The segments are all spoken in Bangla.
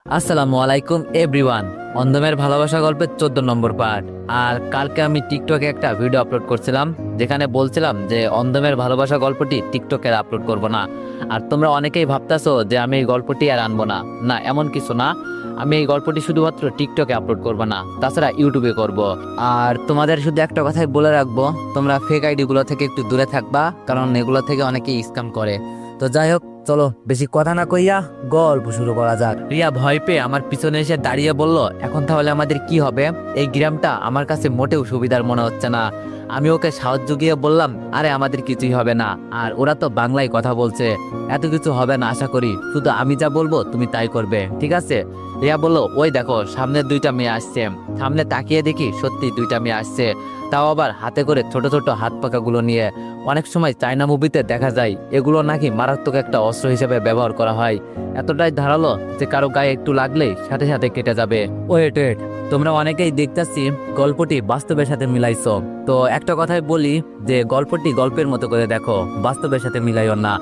আসসালামু আলাইকুম এভরিওয়ান। অন্ধমের ভালোবাসা গল্পের 14 নম্বর পার্ট। আর কালকে আমি টিকটকে একটা ভিডিও আপলোড করছিলাম, যেখানে বলছিলাম যে অন্ধমের ভালোবাসা গল্পটি টিকটকে আপলোড করব না। আর তোমরা অনেকেই ভাবতাছো যে আমি এই গল্পটি আর আনবো না। না, এমন কিছু না। আমি এই গল্পটি শুধুমাত্র টিকটকে আপলোড করব না, তাছাড়া ইউটিউবে করব। আর তোমাদের শুধু একটা কথাই বলে রাখবো, তোমরা ফেক আইডি গুলো থেকে একটু দূরে থাকবা, কারণ এগুলো থেকে অনেকেই স্ক্যাম করে। তো যাই হোক, চলো বেশি কথা না কইয়া গল্প শুরু করা যাক। রিয়া ভয় পেয়ে আমার পিছনে এসে দাঁড়িয়ে বলল, এখন তাহলে আমাদের কি হবে? এই গ্রামটা আমার কাছে মোটেও সুবিধার মনে হচ্ছে না। আমি ওকে সাহায্য গিয়ে বললাম, আরে আমাদের কিছুই হবে না, আর ওরা তো বাংলায় কথা বলছে, এত কিছু হবে না আশা করি, শুধু আমি যা বলবো তুমি তাই করবে, ঠিক আছে? রিয়া বলল, ওই দেখো সামনে দুইটা মেয়ে আসছে। সামনে তাকিয়ে দেখি সত্যি দুইটা মেয়ে আসছে, তাও আবার হাতে করে ছোট ছোট হাত পাকাগুলো নিয়ে। অনেক সময় চায়না মুভিতে দেখা যায় এগুলো নাকি মারাত্মক একটা অস্ত্র হিসেবে ব্যবহার করা হয়। এতটাই ধারালো যে কারো গায়ে একটু লাগলেই সাথে সাথে কেটে যাবে। ওয়েট ওয়েট, তোমরা অনেকেই দেখতেছি গল্পটি বাস্তবের সাথে মিলাইছো। তো একটা কথাই বলি যে গল্পটি গল্পের মতো করে দেখো, বাস্তবের সাথে মিলাইও না।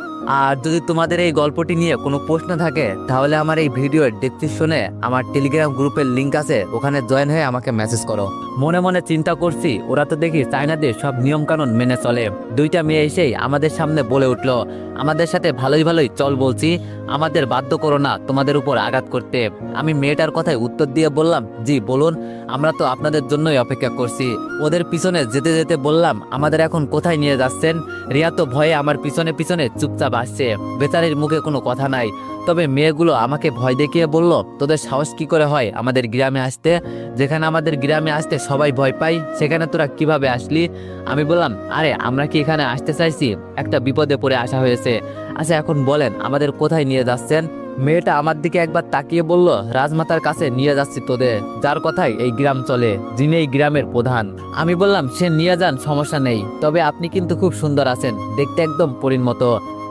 আর যদি তোমাদের এই গল্পটি নিয়ে কোনো প্রশ্ন থাকে, তাহলে আমার এই ভিডিওর ডেসক্রিপশনে আমার টেলিগ্রাম গ্রুপের লিংক আছে, ওখানে জয়েন হয়ে আমাকে মেসেজ করো। মনে মনে চিন্তা করছি, ওরা তো দেখি চায়নাদের সব নিয়ম কানুন মেনে চলে। দুইটা মেয়ে এসেই আমাদের সামনে বলে উঠলো, আমাদের সাথে ভালোই ভালোই চল বলছি, আমাদের বাধ্য করো না তোমাদের উপর আঘাত করতে। আমি মেয়েটার কথায় উত্তর দিয়ে বললাম, জি বলুন, আমরা তো আপনাদের জন্যই অপেক্ষা করছি। ওদের পিছনে যেতে যেতে বললাম, আমাদের এখন কোথায় নিয়ে যাচ্ছেন? রিয়া তো ভয়ে আমার পিছনে পিছনে চুপচাপ আসছে, বেচারির মুখে কোনো কথা নাই। তবে মেয়েগুলো আমাকে ভয় দেখিয়ে বলল, তোদের সাহস কি করে হয় আমাদের গ্রামে আসতে? যেখানে আমাদের গ্রামে আসতে সবাই ভয় পায়, সেখানে তোরা কিভাবে আসলি? আমি বললাম, আরে আমরা কি এখানে আসতে চাইছি? একটা বিপদে পড়ে আসা হয়েছে। আচ্ছা এখন বলেন আমাদের কোথায় নিয়ে যাচ্ছেন? মেয়েটা আমার দিকে একবার তাকিয়ে বলল, রাজমাতার কাছে নিয়ে যাচ্ছি তোদের, যার কথায় এই গ্রাম চলে, যিনি এই গ্রামের প্রধান। আমি বললাম, সে নিয়ে যান, সমস্যা নেই, তবে আপনি কিন্তু খুব সুন্দর আছেন, দেখতে একদম পরীর মতো।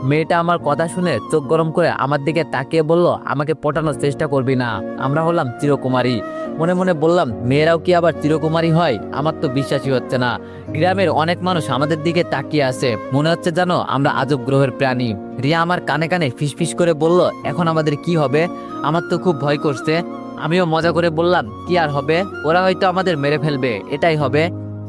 মেয়েটা আমার কথা শুনে চোখ গরম করে আমার দিকে তাকিয়ে বলল, আমাকে পটানোর চেষ্টা করবি না, আমরা হলাম চিরকুমারী। মনে মনে বললাম, মেয়েরাও কি আবার চিরকুমারী হয়? আমার তো বিশ্বাসই হচ্ছে না। গ্রামের অনেক মানুষ আমাদের দিকে তাকিয়ে আছে, মনে হচ্ছে জানো আমরা আজব গ্রহের প্রাণী। রিয়া আমার কানে কানে ফিসফিস করে বলল, এখন আমাদের কি হবে? আমার তো খুব ভয় করছে। আমিও মজা করে বললাম, কি আর হবে, ওরা হয়তো আমাদের মেরে ফেলবে, এটাই হবে।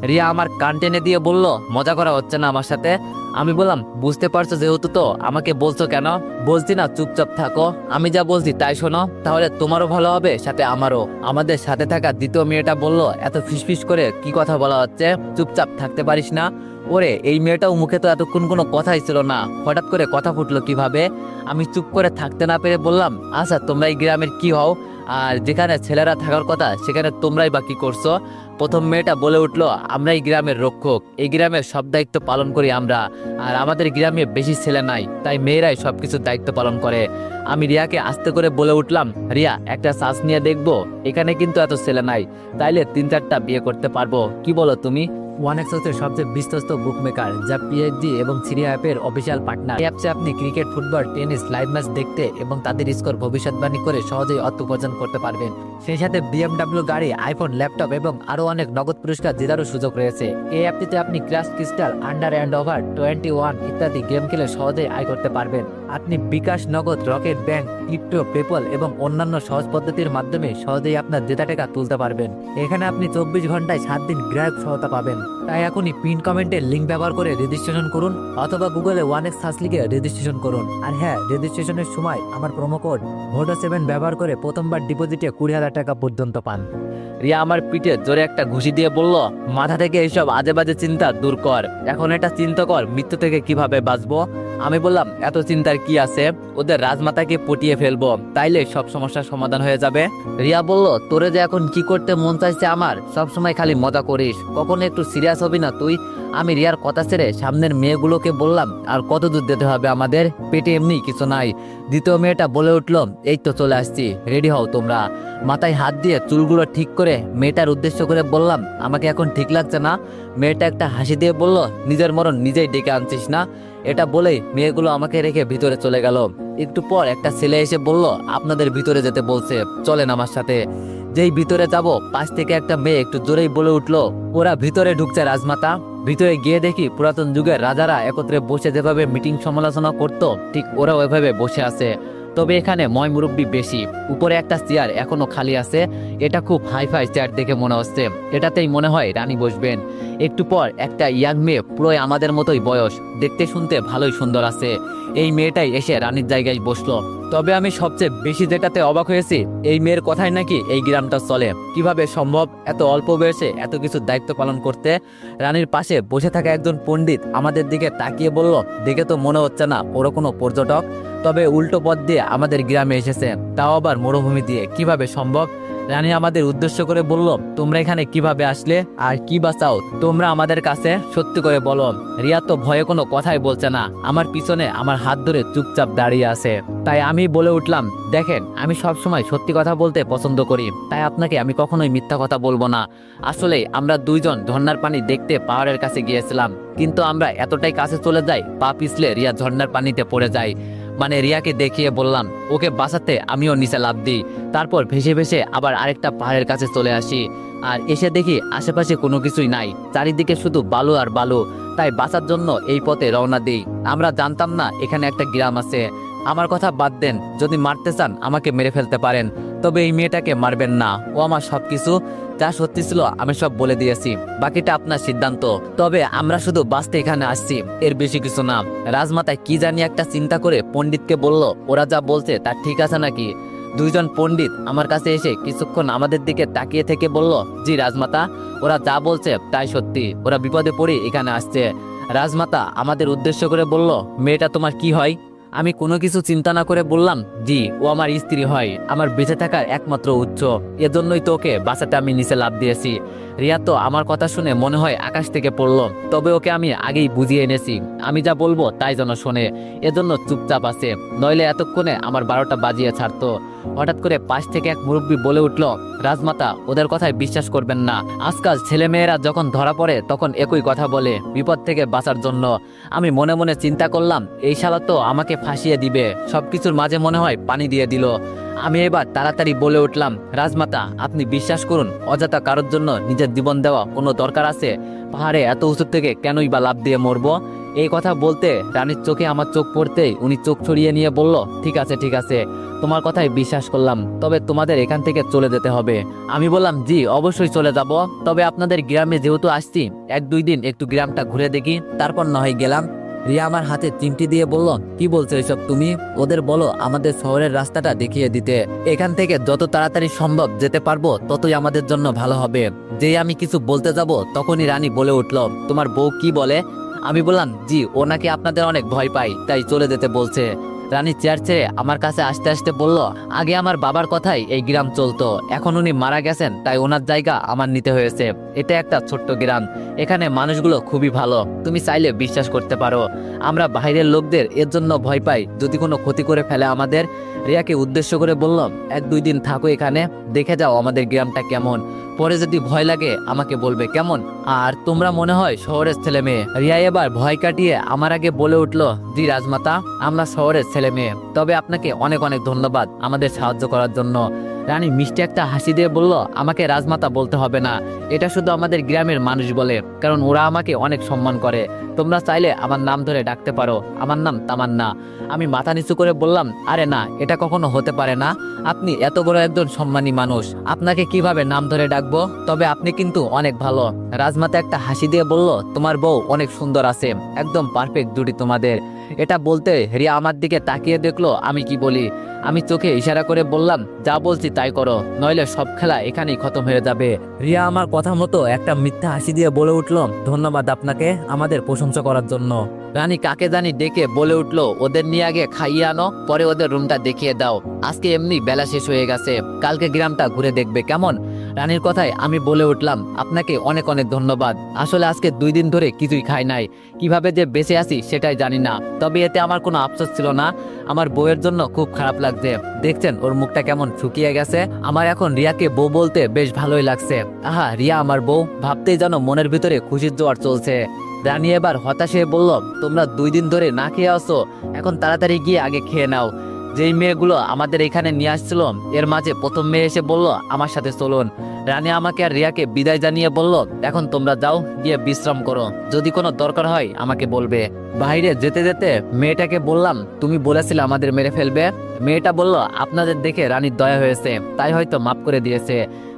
রিয়া আমার কান টেনে দিয়ে বলল, মজা করা হচ্ছে না আমার সাথে? আমি বললাম, বুঝতে পারছো যেহেতু তো আমাকে বলছো কেন? বলছি না চুপচাপ থাকো, আমি যা বলছি তাই শোনো, তাহলে তোমারও ভালো হবে সাথে আমারও। আমাদের সাথে থাকা দ্বিতীয় মেয়েটা বলল, এত ফিসফিস করে কি কথা বলা হচ্ছে, চুপচাপ থাকতে পারিস না? ওরে, এই মেয়েটাও মুখে তো এতক্ষণ কোনো কথাই ছিল না, হঠাৎ করে কথা ফুটলো কিভাবে? আমি চুপ করে থাকতে না পেরে বললাম, আচ্ছা তোমরা এই গ্রামের কি হও? আর যেখানে ছেলেরা থাকার কথা সেখানে তোমরাই বা কি করছো? প্রথম মেয়েটা বলে উঠলো, আমরা এই গ্রামের রক্ষক, এই গ্রামের সব দায়িত্ব পালন করি আমরা, আর আমাদের গ্রামে বেশি ছেলে নাই, তাই মেয়েরাই সবকিছু দায়িত্ব পালন করে। আমি রিয়াকে আস্তে করে বলে উঠলাম, রিয়া একটা শ্বাস নিয়ে দেখবো, এখানে কিন্তু এত ছেলে নাই, তাইলে 3-4টা বিয়ে করতে পারবো, কি বলো তুমি? ওয়ানেক্সের সবচেয়ে বিশ্বস্ত বুকমেকার, যা পিএইচডি এবং সিরিয়া অ্যাপের অফিসিয়াল পার্টনার। এই অ্যাপসে আপনি cricket, football, tennis live match দেখতে এবং তাদের স্কোর ভবিষ্যৎবাণী করে সহজেই অর্থ উপার্জন করতে পারবেন। সেই সাথে বিএমডব্লিউ গাড়ি, আইফোন, ল্যাপটপ এবং আরো অনেক নগদ পুরস্কার জেতারও সুযোগ রয়েছে। এই অ্যাপটিতে আপনি crash crystal, under and over 21 ইত্যাদি গেম খেলে সহজেই আয় করতে পারবেন। আপনি বিকাশ, নগদ, রকেট ব্যাংক, ক্রিপ্টো, পেপল এবং অন্যান্য সহজ পদ্ধতির মাধ্যমে সহজেই আপনার জেতা টাকা তুলতে পারবেন। এখানে আপনি 24 ঘন্টায় 7 দিন গ্রাহক সহায়তা পাবেন। তাই এখনই পিন কমেন্টের লিঙ্ক ব্যবহার করে রেজিস্ট্রেশন করুন, অথবা গুগলে 1x সার্চ লিখে রেজিস্ট্রেশন করুন। আর হ্যাঁ, রেজিস্ট্রেশনের সময় আমার প্রোমো কোড VODO7 ব্যবহার করে প্রথমবার ডিপোজিটে 20,000 টাকা পর্যন্ত পান। রিয়া আমার পিঠে জোরে একটা ঘুষি দিয়ে বলল, মাথা থেকে এইসব আজে বাজে চিন্তা দূর কর, এখন এটা চিন্তা কর মৃত্যু থেকে কিভাবে বাঁচবো। আমি বললাম, এত চিন্তার কি আছে, ওদের রাজমাতাকে পটিয়ে ফেলবো, তাইলে সব সমস্যার সমাধান হয়ে যাবে। রিয়া বলল, তোরে যে এখন কি করতে মন চাইছে আমার, সব সময় খালি মজা করিস, কখনো একটু সিরিয়াস হবি না তুই? আমি রিয়ার কথা ছেড়ে সামনের মেয়েগুলোকে বললাম, আর কত দূর যেতে হবে আমাদের, পেটে এমনি কিছু নাই। দ্বিতীয় মেয়েটা বলে উঠলো, এই তো চলে আসছি, রেডি হও তোমরা। মাথায় হাত দিয়ে চুলগুলো ঠিক করে মেয়েটার উদ্দেশ্য করে বললাম, আমাকে এখন ঠিক লাগছে না। মেয়েটা একটা হাসি দিয়ে বলল, নিজের মরণ নিজেই ডেকে আনছিস না? এটা বলেই মেয়েগুলো আমাকে রেখে ভিতরে চলে গেল। একটু পর একটা ছেলে এসে বলল, আপনাদের ভিতরে যেতে বলছে, চলেন আমার সাথে। যেই ভিতরে যাব, পাশ থেকে একটা মেয়ে একটু জোরেই বলে উঠলো, ওরা ভিতরে ঢুকছে রাজমাতা। ভিতরে গিয়ে দেখি পুরাতন যুগের রাজারা একত্রে বসে যেভাবে মিটিং সমালোচনা করতো, ঠিক ওরা ওইভাবে বসে আছে। তবে এখানে ময় মুরব্বি বেশি। উপরে একটা চেয়ার এখনো খালি আছে, এটা খুব হাইফাই চেয়ার দেখে মনে হচ্ছে, এটাতেই মনে হয় রানী বসবেন। একটু পর একটা ইয়াং মেয়ে, পুরোই আমাদের মতোই বয়স, দেখতে শুনতে ভালোই সুন্দর আছে, এই মেয়েটাই এসে রানীর জায়গায় বসলো। তবে আমি সবচেয়ে বেশি যেটাতে অবাক হয়েছি, এই মেয়ের কথাই নাকি এই গ্রামটা চলে। কিভাবে সম্ভব এত অল্প বয়সে এত কিছু দায়িত্ব পালন করতে? রানীর পাশে বসে থাকা একজন পণ্ডিত আমাদের দিকে তাকিয়ে বলল, দেখে তো মনে হচ্ছে না ওরা কোনো পর্যটক, তবে উল্টো পথ দিয়ে আমাদের গ্রামে এসেছে, তাও আবার মরুভূমি দিয়ে, কিভাবে সম্ভব? রানী আমাদের উদ্দেশ্য করে বলল, তোমরা এখানে কিভাবে আসলে আর কি বা চাও তোমরা আমাদের কাছে, সত্যি করে বলো। রিয়া তো ভয়ে কোনো কথাই বলছে না, আমার পিছনে আমার হাত ধরে চুপচাপ দাঁড়িয়ে আছে। তাই আমি বলে উঠলাম, দেখেন আমি সব সময় সত্যি কথা বলতে পছন্দ করি, তাই আপনাকে আমি কখনোই মিথ্যা কথা বলবো না। আসলে আমরা দুইজন ঝর্ণার পানি দেখতে পাহাড়ের কাছে গিয়েছিলাম, কিন্তু আমরা এতটাই কাছে চলে যাই, পা পিছলে রিয়া ঝর্ণার পানিতে পড়ে যায়। মানে রিয়াকে দেখিয়ে বললাম, ওকে বাঁচাতে আমিও নিচে লাফ দিই, তারপর ভেসে ভেসে আবার আরেকটা পাহাড়ের কাছে চলে আসি। আর এসে দেখি আশেপাশে কোনো কিছুই নাই, চারিদিকে শুধু বালু আর বালু। তাই বাঁচার জন্য এই পথে রওনা দিই। আমরা জানতাম না এখানে একটা গ্রাম আছে। আমার কথা বাদ দেন, যদি মারতে চান আমাকে মেরে ফেলতে পারেন, তবে এই মেয়েটাকে মারবেন না। ও আমার সবকিছু, যা সত্যি ছিল আমি সব বলে দিয়েছি, বাকিটা আপনার সিদ্ধান্ত। তবে আমরা শুধু বাঁচতে এখানে আসছি, এর বেশি কিছু না। রাজমাতায় কি জানি একটা চিন্তা করে পণ্ডিতকে বলল, ওরা যা বলছে তা ঠিক আছে নাকি? দুইজন পণ্ডিত আমার কাছে এসে কিছুক্ষণ আমাদের দিকে তাকিয়ে থেকে বলল, জি রাজমাতা, ওরা যা বলছে তাই সত্যি, ওরা বিপদে পড়ে এখানে আসছে। রাজমাতা আমাদের উদ্দেশ্য করে বলল, মেয়েটা তোমার কি হয়? আমি কোনো কিছু চিন্তা না করে বললাম, জি ও আমার স্ত্রী হয়, আমার বেঁচে থাকার একমাত্র উৎস, এজন্যই তো ওকে বাঁচাতে আমি নিচে লাফ দিয়েছি। রিয়া তো আমার কথা শুনে মনে হয় আকাশ থেকে পড়লো, তবে ওকে আমি আগেই বুঝিয়ে এনেছি, আমি যা বলবো তাই যেন শোনে, এজন্য চুপচাপ আছে, নইলে এতক্ষণে আমার 12টা বাজিয়ে ছাড়তো। হঠাৎ করে পাশ থেকে এক মুরব্বী বলে উঠল, রাজমাতা ওদের কথায় বিশ্বাস করবেন না, আজকাল ছেলেমেয়েরা যখন ধরা পড়ে তখন একই কথা বলে, বিপদ থেকে বাঁচার জন্য। আমি মনে মনে চিন্তা করলাম, এই শালা তো আমাকে ফাঁসিয়ে দিবে, সবকিছুর মাঝে মনে হয় পানি দিয়ে দিল। আমি এবার তাড়াতাড়ি বলে উঠলাম, রাজমাতা আপনি বিশ্বাস করুন, অযথা কারোর জন্য নিজের জীবন দেওয়া কোনো দরকার আছে? পাহাড়ে এত উঁচু থেকে কেনই বা লাফ দিয়ে মরবো? এই কথা বলতে রানীর চোখে আমার চোখ পড়তেই উনি চোখ ছড়িয়ে নিয়ে বলল, ঠিক আছে ঠিক আছে, তোমার কথাই বিশ্বাস করলাম, তবে তোমাদের এখান থেকে চলে যেতে হবে। আমি বললাম, জি অবশ্যই চলে যাব, তবে আপনাদের গ্রামে যেহেতু আসছি 1-2 দিন একটু গ্রামটা ঘুরে দেখি, তারপর না হয় গেলাম। রিয়া আমার হাতে চিমটি দিয়ে বলল, কি বলছো এসব তুমি? ওদের বলো আমাদের শহরের রাস্তাটা দেখিয়ে দিতে, এখান থেকে যত তাড়াতাড়ি সম্ভব যেতে পারবো ততই আমাদের জন্য ভালো হবে। যেই আমি কিছু বলতে যাব তখনই রানী বলে উঠল, তোমার বউ কি বলে? আমি বললাম, জি ও নাকি আপনাদের অনেক ভয় পায়, তাই চলে যেতে বলছে। রানী চেয়ার ছেড়ে আমার কাছে আসতে আসতে বলল, আগে আমার বাবার কথাই এই গ্রাম চলতো, এখন উনি মারা গেছেন, তাই ওনার জায়গা আমার নিতে হয়েছে। এটা একটা ছোট্ট গ্রাম, এখানে মানুষগুলো খুবই ভালো, তুমি চাইলে বিশ্বাস করতে পারো। আমরা বাইরের লোকদের এর জন্য ভয় পাই, যদি কোনো ক্ষতি করে ফেলে আমাদের। রিয়াকে উদ্দেশ্য করে বললাম, 1-2 দিন থাকো এখানে, দেখে যাও আমাদের গ্রামটা কেমন, পরে যদি ভয় লাগে আমাকে বলবে, কেমন? আর তোমরা মনে হয় শহরের ছেলে মেয়ে। রিয়া এবার ভয় কাটিয়ে আমার আগে বলে উঠলো, জি রাজমাতা আমরা শহরের ছেলে মেয়ে, তবে আপনাকে অনেক অনেক ধন্যবাদ আমাদের সাহায্য করার জন্য। রানী মিষ্টি একটা হাসি দিয়ে বলল, আমাকে রাজমাতা বলতে হবে না, এটা শুধু আমাদের গ্রামের মানুষ বলে, কারণ ওরা আমাকে অনেক সম্মান করে। তোমরা চাইলে আমার নাম ধরে ডাকতে পারো, আমার নাম তামান্না। আমি মাথা নিচু করে বললাম, আরে না, এটা কখনো হতে পারে না, আপনি এত বড় একজন সম্মানী মানুষ, আপনাকে কিভাবে নাম ধরে ডাকবো? তবে আপনি কিন্তু অনেক ভালো। রাজমাতা একটা হাসি দিয়ে বলল, তোমার বউ অনেক সুন্দর আছে, একদম পারফেক্ট জুটি তোমাদের। এটা বলতে রিয়া আমার দিকে তাকিয়ে দেখলো আমি কি বলি। আমি চোখে ইশারা করে বললাম, যা বলছি তাই করো, নইলে সব খেলা এখানেই খতম হয়ে যাবে। রিয়া আমার কথা মতো একটা মিথ্যা হাসি দিয়ে বলে উঠল, ধন্যবাদ আপনাকে আমাদের প্রশংসা করার জন্য। রানী কাকে জানি ডেকে বলে উঠল, ওদের নিয়ে আগে খাইয়ে আনো, পরে ওদের রুমটা দেখিয়ে দাও, আজকে এমনি বেলা শেষ হয়ে গেছে, কালকে গ্রামটা ঘুরে দেখবে, কেমন? রানীর কথায় আমি বলে উঠলাম, আপনাকে অনেক অনেক ধন্যবাদ, আসলে আজকে 2 দিন ধরে কিছুই খাই নাই, কিভাবে যে বেঁচে আছি সেটাই জানি না, তবে এতে আমার কোনো আফসোস ছিল না। আমার বউয়ের জন্য খুব খারাপ লাগছে, দেখছেন ওর মুখটা কেমন শুকিয়ে গেছে। আমার এখন রিয়াকে বউ বলতে বেশ ভালোই লাগছে। আহা, রিয়া আমার বউ, ভাবতেই যেন মনের ভিতরে খুশির জোয়ার চলছে। রানী এবার হতাশ হয়ে বলল, তোমরা 2 দিন ধরে না খেয়ে আসো, এখন তাড়াতাড়ি গিয়ে আগে খেয়ে নাও। যেই মেয়েগুলো আমাদের এখানে নিয়ে আসছিল এর মাঝে প্রথম মেয়ে এসে বলল আমার সাথে চলুন। রানী আমাকে আর রিয়াকে বিদায় জানিয়ে বলল এখন তোমরা যাও, গিয়ে বিশ্রাম করো, যদি কোনো দরকার হয় আমাকে বলবে। বাইরে যেতে যেতে মেয়েটাকে বললাম তুমি বলেছিলে আমাদের মেরে ফেলবে। মেয়েটা বলল আপনাদের দেখে রানীর দয়া হয়েছে, তাই হয়তো মাফ করে দিয়েছে।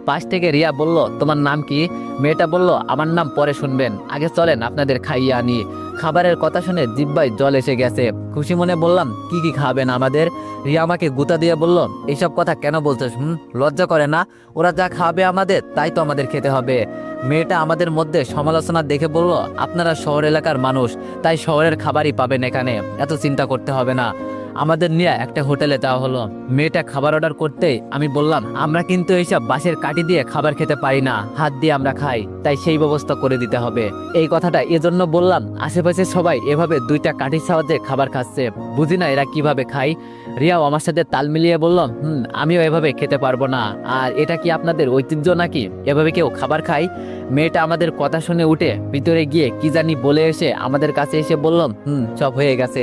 পাশ থেকে রিয়া বলল তোমার নাম কি? মেয়েটা বলল আমার নাম পরে শুনবেন, আগে চলেন আপনাদের খাইয়ে আনি। খাবারের কথা শুনে জিব্বায় জল এসে গেছে। খুশি মনে বললাম কি কি খাবেন আমাদের? রিয়া আমাকে গুতা দিয়ে বলল এইসব কথা কেন বলছিস? লজ্জা করে না? ওরা যা খাবে আমাদের তাই তো আমাদের খেতে হবে। মেয়েটা আমাদের মধ্যে সমালোচনা দেখে বলল আপনারা শহর এলাকার মানুষ, তাই শহরের খাবারই পাবেন এখানে, এত চিন্তা করতে হবে না। আমাদের নিয়ে একটা হোটেলে যাওয়া হলো। মেয়েটা খাবার অর্ডার করতেই আমি বললাম আমরা কিন্তু এইসব বাঁশের কাঠি দিয়ে খাবার খেতে পারি না, হাত দিয়ে আমরা খাই, তাই সেই ব্যবস্থা করে দিতে হবে। এই কথাটা এজন্য বললাম আশেপাশে সবাই এভাবে দুইটা কাঠির সাহায্যে খাবার খাচ্ছে, বুঝি না এরা কিভাবে খায়। রিয়াও আমার সাথে তাল মিলিয়ে বলল আমিও এভাবে খেতে পারবো না। আর এটা কি আপনাদের ঐতিহ্য নাকি এভাবে কেউ খাবার খায়? মেয়েটা আমাদের কথা শুনে উঠে ভিতরে গিয়ে কি জানি বলে এসে আমাদের কাছে এসে বলল সব হয়ে গেছে,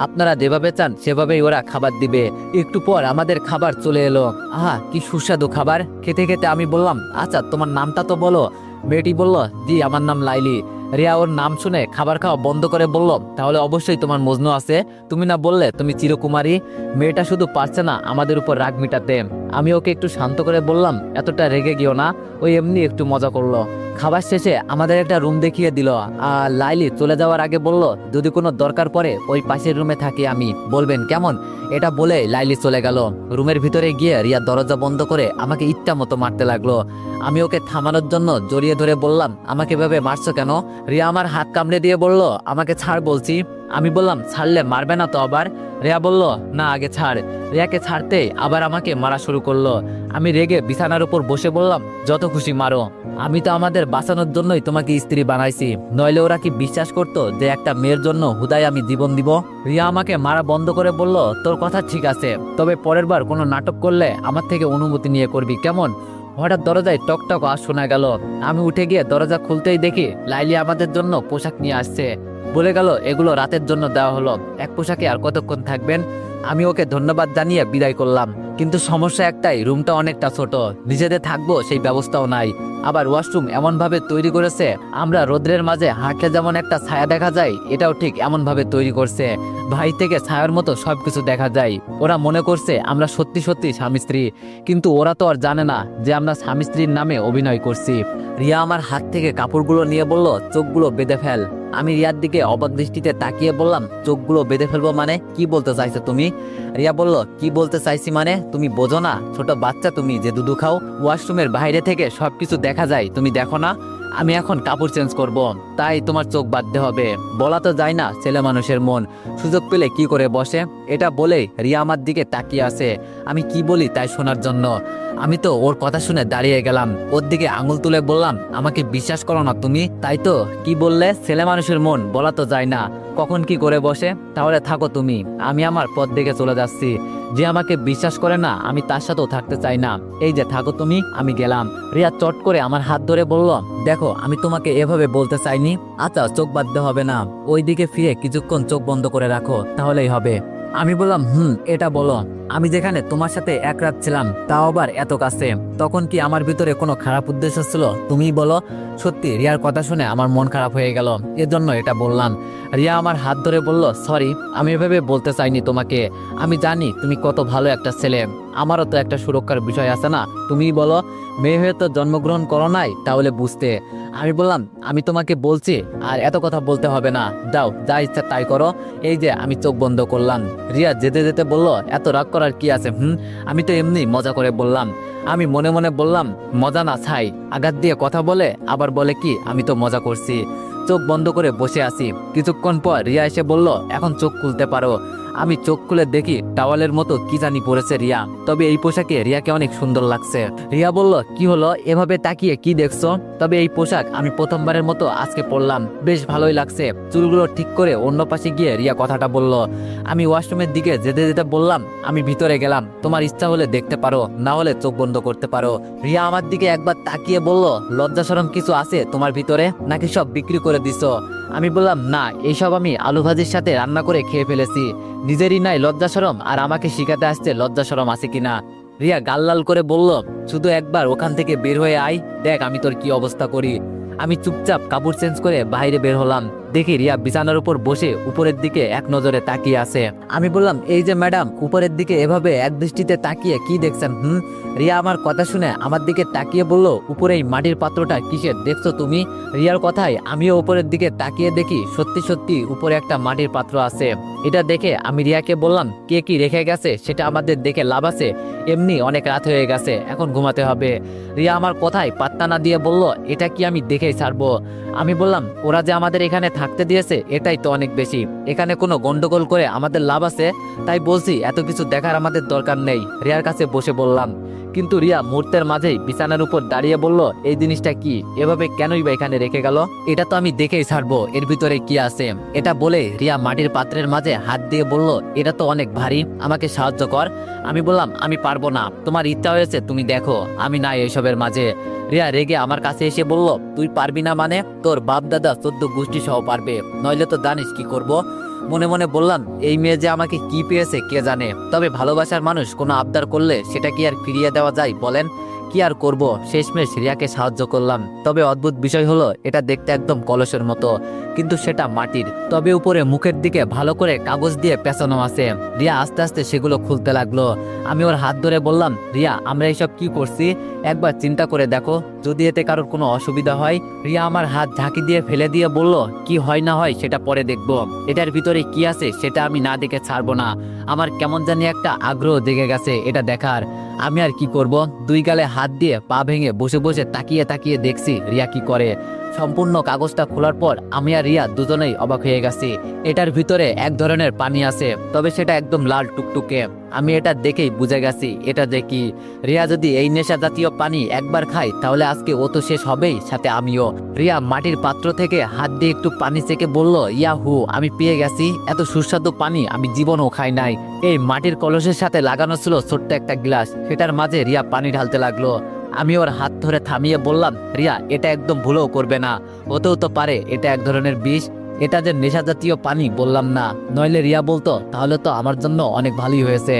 আপনারা যেভাবে চান সেভাবেই ওরা খাবার দিবে। একটু পর আমাদের খাবার চলে এলো। আহা কি সুস্বাদু খাবার! খেতে খেতে আমি বললাম আচ্ছা তোমার নামটা তো বলো। মেয়েটি বলল জি আমার নাম লাইলি। রিয়া ওর নাম শুনে খাবার খাওয়া বন্ধ করে বলল তাহলে অবশ্যই তোমার মজনু আছে, তুমি না বললে তুমি চিরকুমারী। মেয়েটা শুধু পারছে না আমাদের উপর রাগ মিটাতে। আমি ওকে একটু শান্ত করে বললাম এতটা রেগে গিয়েও না, ওই এমনি একটু মজা করলো। খাবার শেষে আমাদের একটা রুম দেখিয়ে দিল। আর লাইলি চলে যাওয়ার আগে বলল যদি কোনো দরকার পড়ে ওই পাশের রুমে থাকি আমি, বলবেন কেমন? এটা বলে লাইলি চলে গেল। রুমের ভিতরে গিয়ে রিয়া দরজা বন্ধ করে আমাকে ইচ্ছা মতো মারতে লাগলো। আমি ওকে থামানোর জন্য জড়িয়ে ধরে বললাম আমাকে ভেবে মারছো কেন? রিয়া আমার হাত কামড়ে দিয়ে বলল আমাকে ছাড় বলছি। আমি বললাম ছাড়লে মারবে না তো আবার? রিয়া বলল না আগে ছাড়। রিয়াকে ছাড়তে আবার আমাকে মারা শুরু করলো। আমি রেগে বিছানার উপর বসে বললাম যত খুশি মারো, আমি তো আমাদের বাঁচানোর জন্যই তোমাকে স্ত্রী বানাইছি, নইলে ওরা কি বিশ্বাস করতো যে একটা মেয়ের জন্য হুদায় আমি জীবন দিব? রিয়া আমাকে মারা বন্ধ করে বলল তোর কথা ঠিক আছে, তবে পরের বার কোনো নাটক করলে আমার থেকে অনুমতি নিয়ে করবি কেমন? হঠাৎ দরজায় টকটক আওয়াজ শোনা গেল। আমি উঠে গিয়ে দরজা খুলতেই দেখি লাইলি আমাদের জন্য পোশাক নিয়ে আসছে। বলে গেল এগুলো রাতের জন্য দেওয়া হলো, এক পোশাকে আর কতক্ষণ থাকবেন? আমি ওকে ধন্যবাদ জানিয়ে বিদায় করলাম। কিন্তু সমস্যা একটাই, রুমটা অনেকটা ছোট, নিজেদের থাকবো সেই ব্যবস্থাও নাই। আবার ওয়াশরুম এমন ভাবে তৈরি করেছে আমরা রোদ্রের মাঝে হাঁটলে যেমন একটা ছায়া দেখা যায়, এটাও ঠিক এমন ভাবে তৈরি করছে ভাই থেকে ছায়ার মতো সবকিছু দেখা যায়। ওরা মনে করছে আমরা সত্যি সত্যি স্বামী স্ত্রী, কিন্তু ওরা তো আর জানে না যে আমরা স্বামী স্ত্রীর নামে অভিনয় করছি। রিয়া আমার হাত থেকে কাপড়গুলো নিয়ে বলল চোখগুলো বেঁধে ফেল। আমি রিয়ার দিকে অবাক দৃষ্টিতে তাকিয়ে বললাম চোখগুলো বেঁধে ফেলবো মানে কি বলতে চাইছো তুমি? রিয়া বলল কি বলতে চাইছি মানে তুমি বোঝো না? ছোট বাচ্চা তুমি যে দুধু খাও, ওয়াশরুমের বাইরে থেকে সবকিছু দেখা যায়, তুমি দেখো না? আমি এখন কাপড় চেঞ্জ করব, তাই তোমার চোখ বাঁধতে হবে। বলা তো যায় না ছেলে মানুষের মন, সুযোগ পেলে কি করে বসে। এটা বলে রিয়া আমার দিকে তাকিয়ে আছে আমি কি বলি তাই শোনার জন্য। আমি তো ওর কথা শুনে দাঁড়িয়ে গেলাম, ওর দিকে আঙুল তুলে বললাম আমাকে বিশ্বাস করো না তুমি, তাই তো? কি বললে? ছেলে মানুষের মন বলা তো যায় না কখন কি করে বসে। তাহলে থাকো তুমি, আমি আমার পথ দিকে চলে যাচ্ছি। যে আমাকে বিশ্বাস করে না আমি তার সাথেও থাকতে চাই না। এই যে থাকো তুমি, আমি গেলাম। রিয়া চট করে আমার হাত ধরে বলল দেখো আমি তোমাকে এভাবে বলতে চাইনি। আচ্ছা চোখ বাঁধতে হবে না, ওই দিকে ফিরে কিছুক্ষণ চোখ বন্ধ করে রাখো, তাহলেই হবে। আমি বললাম এটা বলো, আমি যেখানে তোমার সাথে এক রাত ছিলাম তাও আবার এত কাছে, তখন কি আমার ভিতরে কোনো খারাপ উদ্দেশ্য ছিল? তুমিই বলো। সত্যি রিয়ার কথা শুনে আমার মন খারাপ হয়ে গেল, এজন্য এটা বললাম। রিয়া আমার হাত ধরে বলল সরি, আমি এভাবে বলতে চাইনি তোমাকে। আমি জানি তুমি কত ভালো একটা ছেলে, আমারও তো একটা সুরক্ষার বিষয় আছে না? তুমিই বলো। মেয়ে হয়ে তো জন্মগ্রহণ করো নাই, তাহলে বুঝতে। আমি বললাম আমি তোমাকে বলছি আর এত কথা বলতে হবে না, যাও যা ইচ্ছা তাই করো। এই যে আমি চোখ বন্ধ করলাম। রিয়া যেতে যেতে বলল এত রাগ করার কি আছে? আমি তো এমনি মজা করে বললাম। আমি মনে মনে বললাম মজা না ছাই, আঘাত দিয়ে কথা বলে আবার বলে কি আমি তো মজা করছি। চোখ বন্ধ করে বসে আছি। কিছুক্ষণ পর রিয়া এসে বলল এখন চোখ খুলতে পারো। আমি চোখ খুলে দেখি টাওয়ালের মতো কি জানি পড়েছে রিয়া, তবে এই পোশাকে রিয়াকে অনেক সুন্দর লাগছে। রিয়া বলল কি হলো এভাবে তাকিয়ে কি দেখছো? তবে এই পোশাক আমি প্রথমবারের মতো আজকে পরলাম, বেশ ভালোই লাগছে। চুলগুলো ঠিক করে অন্য পাশে গিয়ে রিয়া কথাটা বলল। আমি ওয়াশরুমের দিকে যেতে যেতে বললাম আমি ভিতরে গেলাম, তোমার ইচ্ছা হলে দেখতে পারো, না হলে চোখ বন্ধ করতে পারো। রিয়া আমার দিকে একবার তাকিয়ে বলল লজ্জা শরম কিছু আছে তোমার ভিতরে, নাকি সব বিক্রি করে দিছো? আমি বললাম না, এইসব আমি আলু ভাজির সাথে রান্না করে খেয়ে ফেলেছি। নিজেরই নাই লজ্জা শরম, আর আমাকে শিখাতে আসছে লজ্জা শরম আছে কিনা। রিয়া গাল লাল করে বলল, শুধু একবার ওখান থেকে বের হয়ে আয়, দেখ আমি তোর কি অবস্থা করি। আমি চুপচাপ কাপড় চেঞ্জ করে বাইরে বের হলাম। দেখি রিয়া বিছানার উপর বসে উপরের দিকে এক নজরে তাকিয়ে আছে। আমি বললাম, এই যে ম্যাডাম, উপরের দিকে এভাবে এক দৃষ্টিতে তাকিয়ে কি দেখছেন? রিয়া আমার কথা শুনে আমার দিকে তাকিয়ে বলল, উপরে এই মাটির পাত্রটা কিসের দেখছো তুমি? রিয়ার কথায় আমিও উপরের দিকে তাকিয়ে দেখি সত্যি সত্যি উপরে একটা মাটির পাত্র আছে। এটা দেখে আমি রিয়াকে বললাম, কে কি রেখে গেছে সেটা আমাদের দেখে লাভ আছে, এমনি অনেক রাত হয়ে গেছে, এখন ঘুমাতে হবে। রিয়া আমার কথায় পাত্তা না দিয়ে বলল, এটা কি আমি দেখেই ছাড়বো? আমি বললাম, ওরা যে আমাদের এখানে থাকতে দিয়েছে এটাই তো অনেক বেশি, এখানে কোনো গন্ডগোল করে আমাদের লাভ আছে, তাই বলছি এত কিছু দেখার আমাদের দরকার নেই। রিয়ার কাছে বসে বললাম। কিন্তু রিয়া মুহূর্তের মাঝেই বিছানার উপর দাঁড়িয়ে বলল, এই জিনিসটা কি, এভাবে কেনই বা এখানে রেখে গেল? এটা তো আমি দেখেই ছাড়বো, এর ভিতরে কি আছে। এটা বলে রিয়া মাটির পাত্রের মাঝে হাত দিয়ে বলল, এটা তো অনেক ভারী, আমাকে সাহায্য কর। আমি বললাম, আমি পারবো না, তোমার ইচ্ছা হয়েছে তুমি দেখো, আমি নাই এইসবের মাঝে। রিয়া রেগে আমার কাছে এসে বলল, তুই পারবি না মানে? তোর বাপ দাদা 14 গোষ্ঠী সহ পারবে, নইলে তো জানিস কি করব। মনে মনে বললাম, এই মেয়ে যে আমাকে কি পেয়েছে কে জানে। তবে ভালোবাসার মানুষ কোনো আবদার করলে সেটা কি আর ফিরিয়ে দেওয়া যায় বলেন? কি আর করব, শেষমেশ রিয়াকে সাহায্য করলাম। তবে অদ্ভুত বিষয় হলো, এটা দেখতে একদম কলসের মতো, কিন্তু সেটা মাটির। তবে উপরে মুখের দিকে ভালো করে কাগজ দিয়ে পেঁচানো আছে। রিয়া আস্তে আস্তে সেগুলো খুলতে লাগলো। আমি ওর হাত ধরে বললাম, রিয়া আমরা এইসব কি করছি, একবার চিন্তা করে দেখো, যদি এতে কারোর কোনো অসুবিধা হয়। রিয়া আমার হাত ঝাঁকি দিয়ে ফেলে দিয়ে বলল, কি হয় না হয় সেটা পরে দেখবো, এটার ভিতরে কি আছে সেটা আমি না দেখে ছাড়বো না। আমার কেমন জানি একটা আগ্রহ জেগে গেছে এটা দেখার। আমি আর কি করব, দুই গালে হাত দিয়ে পা ভেঙে বসে বসে তাকিয়ে তাকিয়ে দেখছি রিয়া কি করে। সম্পূর্ণ কাগজটা খোলার পর আমি আর রিয়া দুজনেই অবাক হয়ে গেছি। এটার ভিতরে এক ধরনের পানি আছে, তবে সেটা একদম লাল টুকটুকে। আমি এটা দেখেই বুঝে গেছি এটা দেখি। রিয়া যদি এই নেশা জাতীয় পানি একবার খায় তাহলে আজকে ও তো শেষ হবেই, সাথে আমিও। রিয়া মাটির পাত্র থেকে হাত দিয়ে একটু পানি চেকে বলল, ইয়াহু, আমি পেয়ে গেছি, এত সুস্বাদু পানি আমি জীবনও খাই নাই। এই মাটির কলসের সাথে লাগানো ছিল ছোট্ট একটা গ্লাস, সেটার মাঝে রিয়া পানি ঢালতে লাগলো। আমি ওর হাত ধরে থামিয়ে বললাম, রিয়া এটা একদম ভুলেও করবে না, হতেও তো পারে এটা এক ধরনের বিষ। এটা যে নেশা জাতীয় পানি বললাম না, নইলে রিয়া বলতো তাহলে তো আমার জন্য অনেক ভালোই হয়েছে।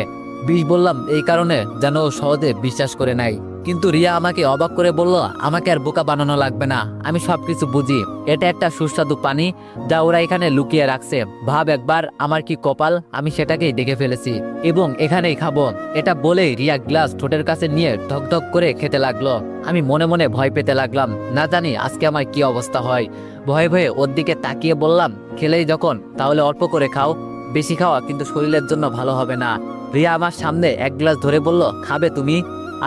বিষ বললাম এই কারণে যেন ও সহজে বিশ্বাস করে নাই। কিন্তু রিয়া আমাকে অবাক করে বলল, আমাকে আর বোকা বানানো লাগবে না, আমি সবকিছু বুঝি, এটা একটা সুস্বাদু পানি যা ওরা এখানে লুকিয়ে রাখছে। ভাব একবার আমার কি কপাল, আমি সেটাকেই দেখে ফেলেছি এবং এখানেই খাবো। এটা বলেই রিয়া গ্লাস ঠোঁটের কাছে নিয়ে ঢকঢক করে খেতে লাগলো। আমি মনে মনে ভয় পেতে লাগলাম, না জানি আজকে আমার কি অবস্থা হয়। ভয়ে ভয়ে ওর দিকে তাকিয়ে বললাম, খেলেই যখন তাহলে অল্প করে খাও, বেশি খাওয়া কিন্তু শরীরের জন্য ভালো হবে না। রিয়া আমার সামনে এক গ্লাস ধরে বলল, খাবে তুমি?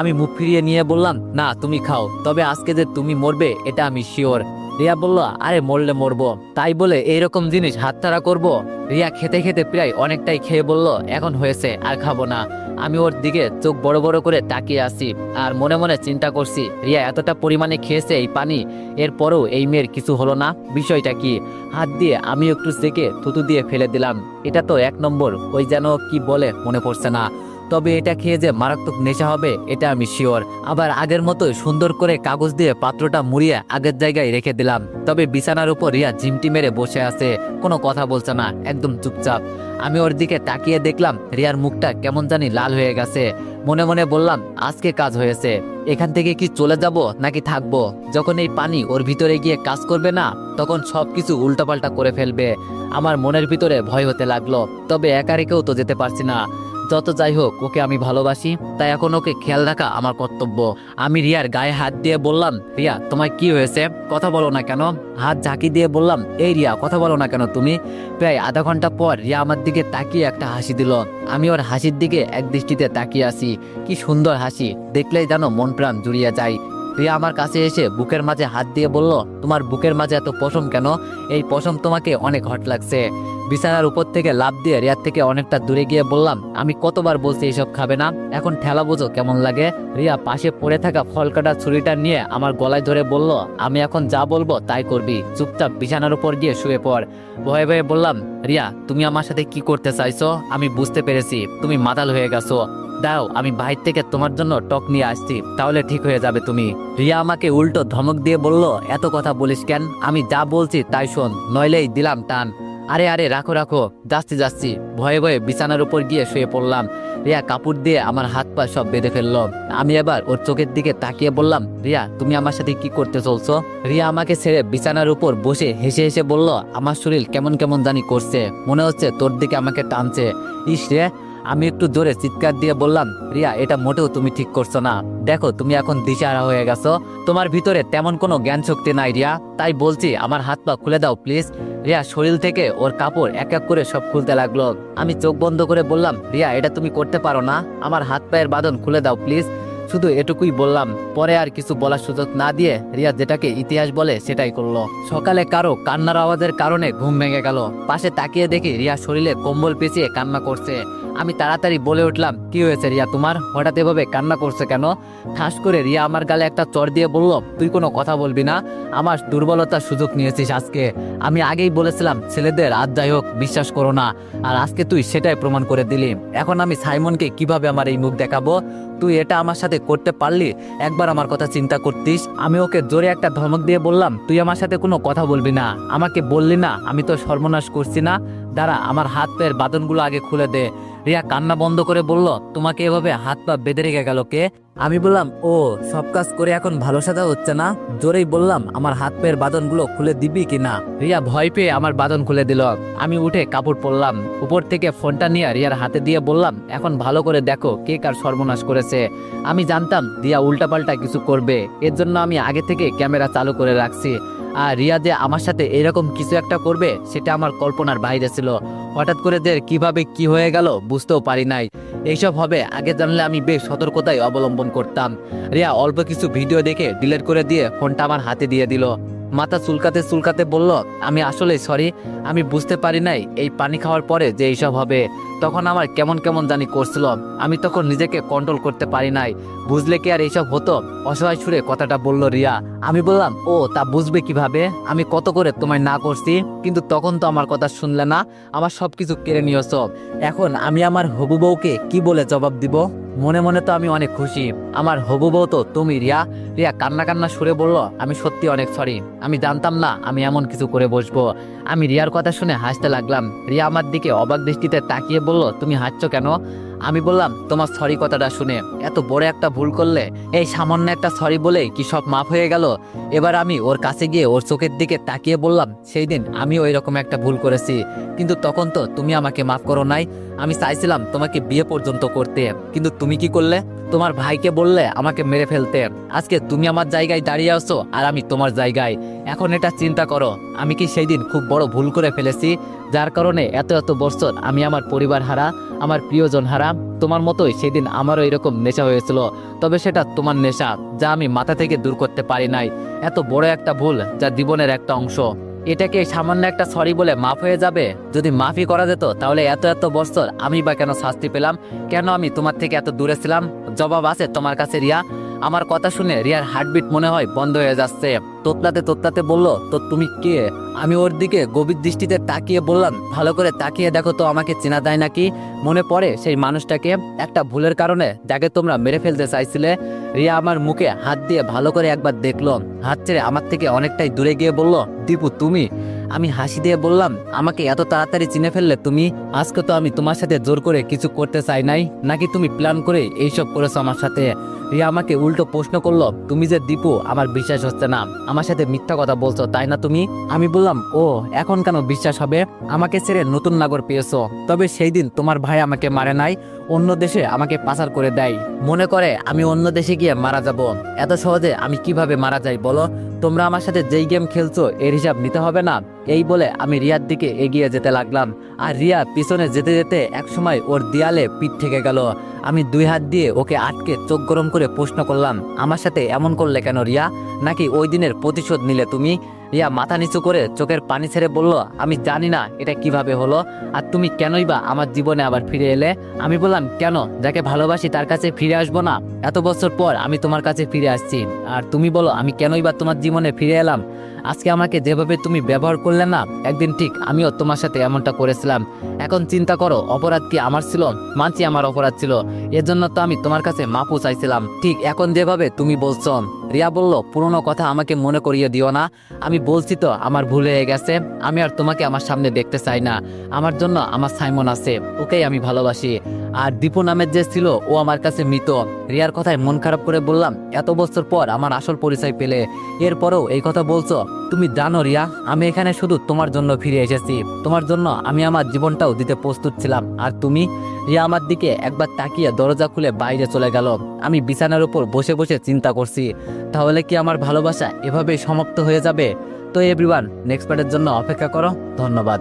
আমি মুখ ফিরিয়ে নিয়ে বললাম, না তুমি খাও, তবে আজকে যে তুমি মরবে এটা আমি শিওর। রিয়া বলল, আরে মরলে মরবো, তাই বলে এইরকম জিনিস হাতছাড়া করব? রিয়া খেতে খেতে প্রায় অনেকটাই খেয়ে বলল, এখন হয়েছে, আর খাবো না। আমি ওর দিকে চোখ বড় বড় করে তাকিয়ে আসি আর মনে মনে চিন্তা করছি, রিয়া এতটা পরিমাণে খেয়েছে এই পানি, এরপরেও এই মেয়ের কিছু হলো না, বিষয়টা কি? হাত দিয়ে আমি একটু সেকে থুতু দিয়ে ফেলে দিলাম। এটা তো এক নম্বর, ওই যেন কি বলে মনে পড়ছে না, তবে এটা খেয়ে যে মারাত্মক নেশা হবে এটা আমি শিওর। আবার আগের মতো সুন্দর করে কাগজ দিয়ে পাত্রটা মুড়িয়ে আগের জায়গায় রেখে দিলাম। তবে বিছানার উপর রিয়া ঝিমটি মেরে বসে আছে, কোনো কথা বলছে না, একদম চুপচাপ। আমি ওর দিকে তাকিয়ে দেখলাম রিয়ার মুখটা কেমন জানি লাল হয়ে গেছে। মনে মনে বললাম, আজকে কাজ হয়েছে, এখান থেকে কি চলে যাব নাকি থাকবো? যখন এই পানি ওর ভিতরে গিয়ে কাজ করবে না, তখন সবকিছু উল্টাপাল্টা করে ফেলবে। আমার মনের ভিতরে ভয় হতে লাগলো, তবে একা রেখেও তো যেতে পারছি না। যত যাই হোক, ওকে আমি ভালোবাসি, তাই এখন ওকে খেয়াল রাখা আমার কর্তব্য। আমি রিয়ার গায়ে হাত দিয়ে বললাম, রিয়া তোমার কি হয়েছে, কথা বলো না কেন? হাত ঝাঁকি দিয়ে বললাম, এই রিয়া কথা বলো না কেন তুমি? প্রায় আধা ঘন্টা পর রিয়া আমার দিকে তাকিয়ে একটা হাসি দিল। আমি ওর হাসির দিকে এক দৃষ্টিতে তাকিয়ে আসি, কি সুন্দর হাসি, দেখলেই যেন মন প্রাণ জুড়িয়ে যায়। রিয়া আমার কাছে এসে বুকের মাঝে হাত দিয়ে বলল, তোমার বুকের মাঝে এত পশম কেন? এই পশম তোমাকে অনেক হট লাগছে। বিছানার উপর থেকে লাফ দিয়ে রিয়ার থেকে অনেকটা দূরে গিয়ে বললাম, আমি কতবার বলছি এইসব খাবে না, এখন ঠেলা বোঝো কেমন লাগে? রিয়া পাশে পড়ে থাকা ফল কাটা ছুরিটা নিয়ে আমার গলায় ধরে বলল, আমি এখন যা বলবো তাই করবি, চুপচাপ বিছানার উপর গিয়ে শুয়ে পড়। ভয়ে ভয়ে বললাম, রিয়া তুমি আমার সাথে কি করতে চাইছো? আমি বুঝতে পেরেছি তুমি মাতাল হয়ে গেছো, দাও আমি বাইরে থেকে তোমার জন্য টক নিয়ে আসছি, তাহলে ঠিক হয়ে যাবে তুমি। রিয়া আমাকে উল্টো ধমক দিয়ে বলল, এত কথা বলিস কেন? আমি যা বলছি তাই শোন, নইলেই দিলাম টান। আরে আরে রাখো রাখো, যাচ্ছি যাচ্ছি। ভয়ে ভয়ে বিছানার উপর গিয়ে শুয়ে পড়লাম। রিয়া কাপড় দিয়ে আমার হাত পা সব বেঁধে ফেললো। আমি এবার ওর চোখের দিকে তাকিয়ে বললাম, রিয়া তুমি আমার সাথে কি করতে চলছো? রিয়া আমাকে ছেড়ে বিছানার উপর বসে হেসে হেসে বলল, আমার শরীর কেমন কেমন জানি করছে, মনে হচ্ছে তোর দিকে আমাকে টানছে। ইস রে! আমি একটু জোরে চিৎকার দিয়ে বললাম, রিয়া এটা মোটেও তুমি ঠিক করছো না। দেখো তুমি এখন দিশাহারা হয়ে গেছো, তোমার ভিতরে তেমন কোনো জ্ঞান শক্তি নাই রিয়া। তাই বলছি আমার হাত পা খুলে দাও প্লিজ। রিয়া শরীর থেকে ওর কাপড় এক এক করে সব খুলতে লাগলো। আমি চোখ বন্ধ করে বললাম, রিয়া এটা তুমি করতে পারো না, আমার হাত পায়ের বাঁধন খুলে দাও প্লিজ। শুধু এটুকুই বললাম। পরে আর কিছু বলার সুযোগ না দিয়ে রিয়া যেটাকে ইতিহাস বলে সেটাই করলো। সকালে কারো কান্নার আওয়াজের কারণে ঘুম ভেঙে গেল। পাশে তাকিয়ে দেখি রিয়া শরীরে কম্বল পেঁচিয়ে কান্না করছে। আমি তাড়াতাড়ি বলে উঠলাম, কি হয়েছে রিয়া তোমার, হঠাৎ এভাবে কান্না করছে কেন? ঠাস করে রিয়া আমার গালে একটা চড় দিয়ে বলল, তুই কোনো কথা বলবি না, আমার দুর্বলতার সুযোগ নিয়েছিস আজকে। আমি আগেই বলেছিলাম ছেলেদের আজ যাই হোক বিশ্বাস করো না, আর আজকে তুই সেটাই প্রমাণ করে দিলি। এখন আমি সাইমনকে কিভাবে আমার এই মুখ দেখাবো? তুই এটা আমার সাথে করতে পারলি? একবার আমার কথা চিন্তা করতিস। আমি ওকে জোরে একটা ধমক দিয়ে বললাম, তুই আমার সাথে কোনো কথা বলবি না, আমাকে বললি না আমি তো সর্বনাশ করছি না? দাঁড়া, আমার হাত পায়ের বাঁধনগুলো আগে খুলে দে। রিয়া কান্না বন্ধ করে বলল, তোমাকে এভাবে হাত পা বেঁধে রেখে গেল কে? আমি বললাম, ও সব কাজ করে এখন ভালো সাজা হচ্ছে না? জোরেই বললাম, আমার হাত পায়ের বাঁধনগুলো খুলে দিবি কিনা? রিয়া ভয় পেয়ে আমার বাঁধন খুলে দিল। আমি উঠে কাপড় পরলাম, উপর থেকে ফোনটা নিয়ে রিয়ার হাতে দিয়ে বললাম, এখন ভালো করে দেখো কে কার সর্বনাশ করেছে। আমি জানতাম রিয়া উল্টাপাল্টা কিছু করবে, এর জন্য আমি আগে থেকে ক্যামেরা চালু করে রাখছি। আর রিয়া যে আমার সাথে এরকম কিছু একটা করবে সেটা আমার কল্পনার বাইরে ছিল। হঠাৎ করে যে কিভাবে কি হয়ে গেল বুঝতেও পারি নাই। এইসব হবে আগে জানলে আমি বেশ সতর্কতাই অবলম্বন করতাম। রিয়া অল্প কিছু ভিডিও দেখে ডিলিট করে দিয়ে ফোনটা আমার হাতে দিয়ে দিল। মাথা চুলকাতে চুলকাতে বলল, আমি আসলে সরি, আমি বুঝতে পারি নাই এই পানি খাওয়ার পরে যে এইসব হবে। তখন আমার কেমন কেমন জানি করছিল, আমি তখন নিজেকে কন্ট্রোল করতে পারি নাই। বুঝলে কি আর এইসব হতো? অসহায় সুরে কথাটা বলল রিয়া। আমি বললাম, ও তা বুঝবে কিভাবে, আমি কত করে তোমায় না করছি, কিন্তু তখন তো আমার কথা শুনলে না, আমার সবকিছু কেড়ে নিয়েছ। এখন আমি আমার হবু বউকে কি বলে জবাব দিব? মনে মনে তো আমি অনেক খুশি, আমার হবু বউ তো তুমি রিয়া। রিয়া কান্না কান্না সুরে বলল, আমি সত্যি অনেক সরি, আমি জানতাম না আমি এমন কিছু করে বসবো। আমি রিয়ার কথা শুনে হাসতে লাগলাম। রিয়া আমার দিকে অবাক দৃষ্টিতে তাকিয়ে বলল, তুমি হাসছো কেন? আমি বললাম, তোমার সরি কথাটা শুনে এত বড় একটা ভুল করলে, এই সামান্য একটা সরি বলে কি সব মাফ হয়ে গেল? এবার আমি ওর কাছে গিয়ে ওর চোখের দিকে তাকিয়ে বললাম, সেই দিন আমিও এরকম একটা ভুল করেছি, কিন্তু তখন তো তুমি আমাকে মাফ করো নাই। আমি চাইছিলাম তোমাকে বিয়ে পর্যন্ত করতে, কিন্তু তুমি কি করলে? তোমার ভাইকে বললে আমাকে মেরে ফেলতে। আজকে তুমি আমার জায়গায় দাঁড়িয়ে আছো আর আমি তোমার জায়গায়। এখন এটা চিন্তা করো, আমি কি সেই দিন খুব বড় ভুল করে ফেলেছি, যার কারণে এত এত বছর আমি আমার পরিবার হারা, আমার প্রিয়জন হারা? তোমার মতোই সেদিন আমারও এরকম নেশা হয়েছিল, তবে সেটা তোমার নেশা, যা আমি মাথা থেকে দূর করতে পারি নাই। এত বড় একটা ভুল যা জীবনের একটা অংশ, এটাকে সামান্য একটা সরি বলে মাফ হয়ে যাবে? যদি মাফই করা যেত তাহলে এত এত বছর আমি বা কেন শাস্তি পেলাম? কেন আমি তোমার থেকে এত দূরে ছিলাম? জবাব আছে তোমার কাছে রিয়া? আমার কথা শুনে রিয়ার হার্টবিট মনে হয় বন্ধ হয়ে যাচ্ছে। তোতলাতে তোতলাতে বলল, তো তুমি কে? আমি ওর দিকে গভীর দৃষ্টিতে তাকিয়ে বললাম, ভালো করে তাকিয়ে দেখো তো আমাকে চেনা যায় নাকি? মনে পড়ে সেই মানুষটাকে, একটা ভুলের কারণে যাকে তোমরা মেরে ফেলতে চাইছিলে? রিয়া আমার মুখে হাত দিয়ে ভালো করে একবার দেখলো, হাত ছেড়ে আমার থেকে অনেকটাই দূরে গিয়ে বলল, দীপু তুমি? আমি হাসি দিয়ে বললাম, আমাকে এত তাড়াতাড়ি চিনে ফেললে তুমি? আজকে তো আমি তোমার সাথে জোর করে কিছু করতে চাই নাই, নাকি তুমি প্ল্যান করে এইসব করেছো আমার সাথে? রিয়া আমাকে উল্টো প্রশ্ন করলো, তুমি যে দীপু আমার বিশ্বাস হচ্ছে না, আমার সাথে মিথ্যা কথা বলছো তাই না তুমি? আমি বললাম, ও এখন কেন বিশ্বাস হবে? আমাকে ছেড়ে নতুন নাগর পেয়েছো, তবে সেই দিন তোমার ভাই আমাকে মারে নাই, অন্য দেশে আমাকে পাচার করে দেয়, মনে করে আমি অন্য দেশে গিয়ে মারা যাব। এত সহজে আমি কিভাবে মারা যাই বলো? তোমরা আমার সাথে যেই গেম খেলছো এর হিসাব নিতে হবে না? এই বলে আমি রিয়ার দিকে এগিয়ে যেতে লাগলাম, আর রিয়া পিছনে যেতে যেতে একসময় ওর দেয়ালে পিঠ থেকে গেল। আমি দুই হাত দিয়ে ওকে আটকে চোখ গরম করে প্রশ্ন করলাম, আমার সাথে এমন করলে কেন রিয়া? নাকি ওই দিনের প্রতিশোধ নিলে তুমি? রিয়া মাথা নিচু করে চোখের পানি ছেড়ে বলল, আমি জানি না এটা কিভাবে হলো, আর তুমি কেনই বা আমার জীবনে আবার ফিরে এলে? আমি বললাম, কেন, যাকে ভালোবাসি তার কাছে ফিরে আসবো না? এত বছর পর আমি তোমার কাছে ফিরে আসছি, আর তুমি বলো আমি কেনই বা তোমার জীবনে ফিরে এলাম? আজকে আমাকে যেভাবে তুমি ব্যবহার করলে না, একদিন ঠিক আমিও তোমার সাথে এমনটা করেছিলাম। এখন চিন্তা করো, অপরাধ কি আমার ছিল? মানছি আমার অপরাধ ছিল, এর জন্য তো আমি তোমার কাছে মাপও চাইছিলাম। ঠিক এখন যেভাবে তুমি বলছো। রিয়া বলল, পুরনো কথা আমাকে মনে করিয়ে দিও না। আমি বলছি তো আমার ভুল হয়ে গেছে। আমি আর তোমাকে আমার সামনে দেখতে চাই না। আমার জন্য আমার সাইমন আছে, ওকেই আমি ভালোবাসি। আর দীপু নামের যে ছিল, ও আমার কাছে মৃত। রিয়ার কথায় মন খারাপ করে বললাম, এত বছর পর আমার আসল পরিচয় পেলে এরপরেও এই কথা বলছো? তুমি জানো রিয়া, আমি এখানে শুধু তোমার জন্য ফিরে এসেছি। তোমার জন্য আমি আমার জীবনটাও দিতে প্রস্তুত ছিলাম। আর তুমি? রিয়া আমার দিকে একবার তাকিয়ে দরজা খুলে বাইরে চলে গেল। আমি বিছানার উপর বসে বসে চিন্তা করছি, তাহলে কি আমার ভালোবাসা এভাবেই সমাপ্ত হয়ে যাবে? তো এভরিওয়ান, নেক্সট পার্টের জন্য অপেক্ষা করো। ধন্যবাদ।